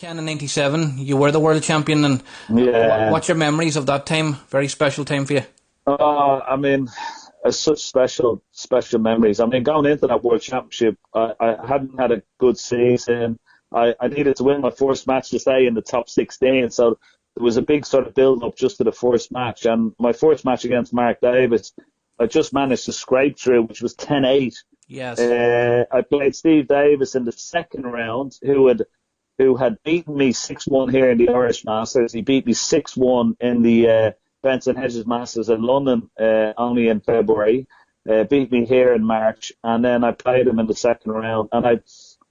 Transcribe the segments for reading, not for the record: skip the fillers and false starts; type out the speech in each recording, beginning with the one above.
Ken, in '97, you were the world champion, and Yeah. what's your memories of that time? Very special time for you. I mean, it's such special memories. I mean, going into that World Championship, I hadn't had a good season. I needed to win my first match to stay in the top 16, so there was a big sort of build-up just to the first match. And my first match against Mark Davis, I just managed to scrape through, which was 10-8. Yes. I played Steve Davis in the second round, who had beaten me 6-1 here in the Irish Masters. He beat me 6-1 in the Benson Hedges Masters in London only in February. Beat me here in March, and then I played him in the second round. And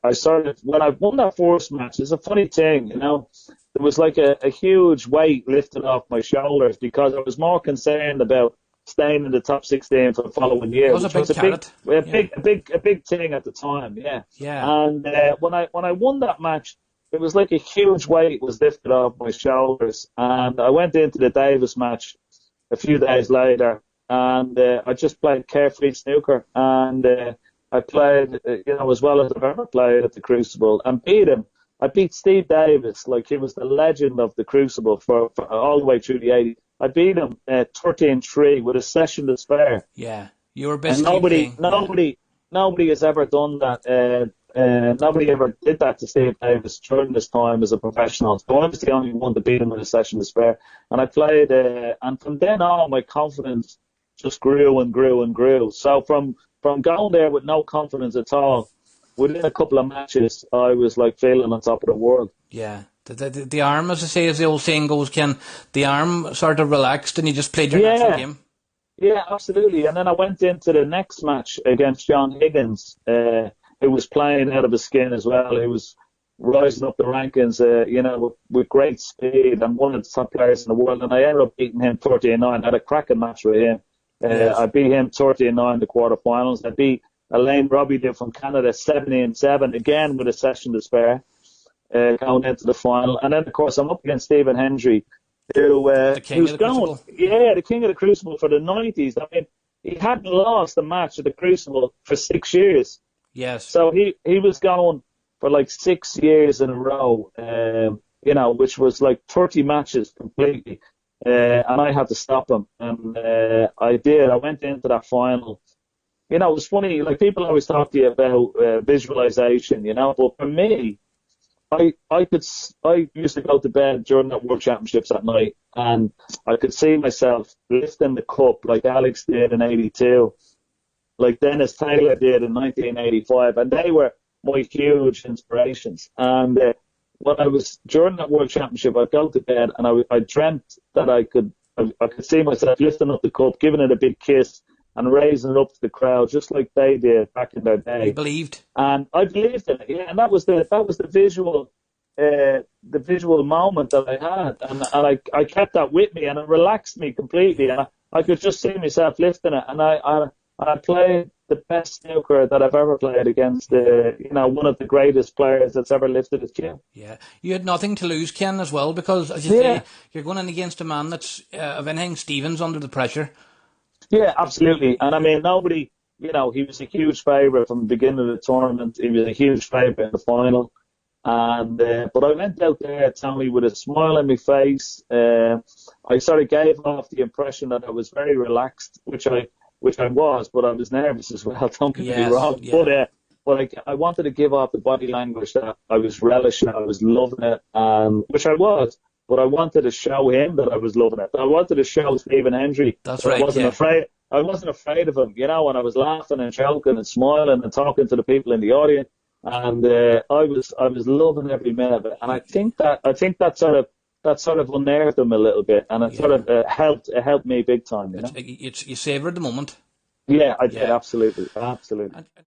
I started, when I won that first match, it's a funny thing, you know, there was like a huge weight lifted off my shoulders because I was more concerned about staying in the top 16 for the following year. It was a big carrot. A big thing at the time, yeah. Yeah. And when I won that match, it was like a huge weight was lifted off my shoulders. And I went into the Davis match a few days later, and I just played carefree snooker, and I played, as well as I've ever played at the Crucible, and beat him. I beat Steve Davis, like he was the legend of the Crucible for all the way through the 80s. I beat him 13-3 with a session to spare. Yeah, you were best. And nobody has ever done that. Nobody ever did that to Steve Davis during this time as a professional. So I was the only one to beat him with a session to spare. And I played, and from then on, my confidence just grew and grew and grew. So from going there with no confidence at all, within a couple of matches, I was like feeling on top of the world. Yeah. The arm, as I say, as the old saying goes, Ken, the arm sort of relaxed and you just played your natural game. Yeah, absolutely. And then I went into the next match against John Higgins, who was playing out of his skin as well, who was rising up the rankings, with great speed and one of the top players in the world. And I ended up beating him 30-9. I had a cracking match with him. Yes. I beat him 30-9 in the quarterfinals. I beat Elaine Robbie from Canada 70-7, again with a session to spare, going into the final. And then, of course, I'm up against Stephen Hendry, the king of the Crucible. Yeah, the king of the Crucible for the 90s. I mean, he hadn't lost a match at the Crucible for 6 years. Yes. So he was going for like 6 years in a row, which was like 30 matches completely. And I had to stop him. And I did. I went into that final. It was funny, like people always talk to you about visualization, but for me, I used to go to bed during the World Championships at night, and I could see myself lifting the cup like Alex did in '82, like Dennis Taylor did in 1985, and they were my huge inspirations. And when I was during that World Championship, I'd go to bed and I dreamt that I could see myself lifting up the cup, giving it a big kiss, and raising it up to the crowd, just like they did back in their day. You believed, and I believed in it. Yeah, and that was the visual moment that I had, and I kept that with me, and it relaxed me completely, and I could just see myself lifting it, and I played the best snooker that I've ever played against, one of the greatest players that's ever lifted his cue. Yeah, you had nothing to lose, Ken, as well, because as you say, you're going in against a man that's, if anything, Stevens under the pressure. Yeah, absolutely. And I mean, nobody, he was a huge favourite from the beginning of the tournament. He was a huge favourite in the final. And but I went out there, Tommy, with a smile on my face. I sort of gave off the impression that I was very relaxed, which I was, but I was nervous as well. Don't get me wrong. Yeah. But I wanted to give off the body language that I was relishing it, I was loving it, which I was. But I wanted to show him that I was loving it. I wanted to show Stephen Hendry that right, I wasn't afraid. I wasn't afraid of him, and I was laughing and joking and smiling and talking to the people in the audience, and I was loving every minute of it. And I think that sort of unnerved him a little bit, and it sort of helped me big time. You savoured the moment. Yeah, I did, absolutely.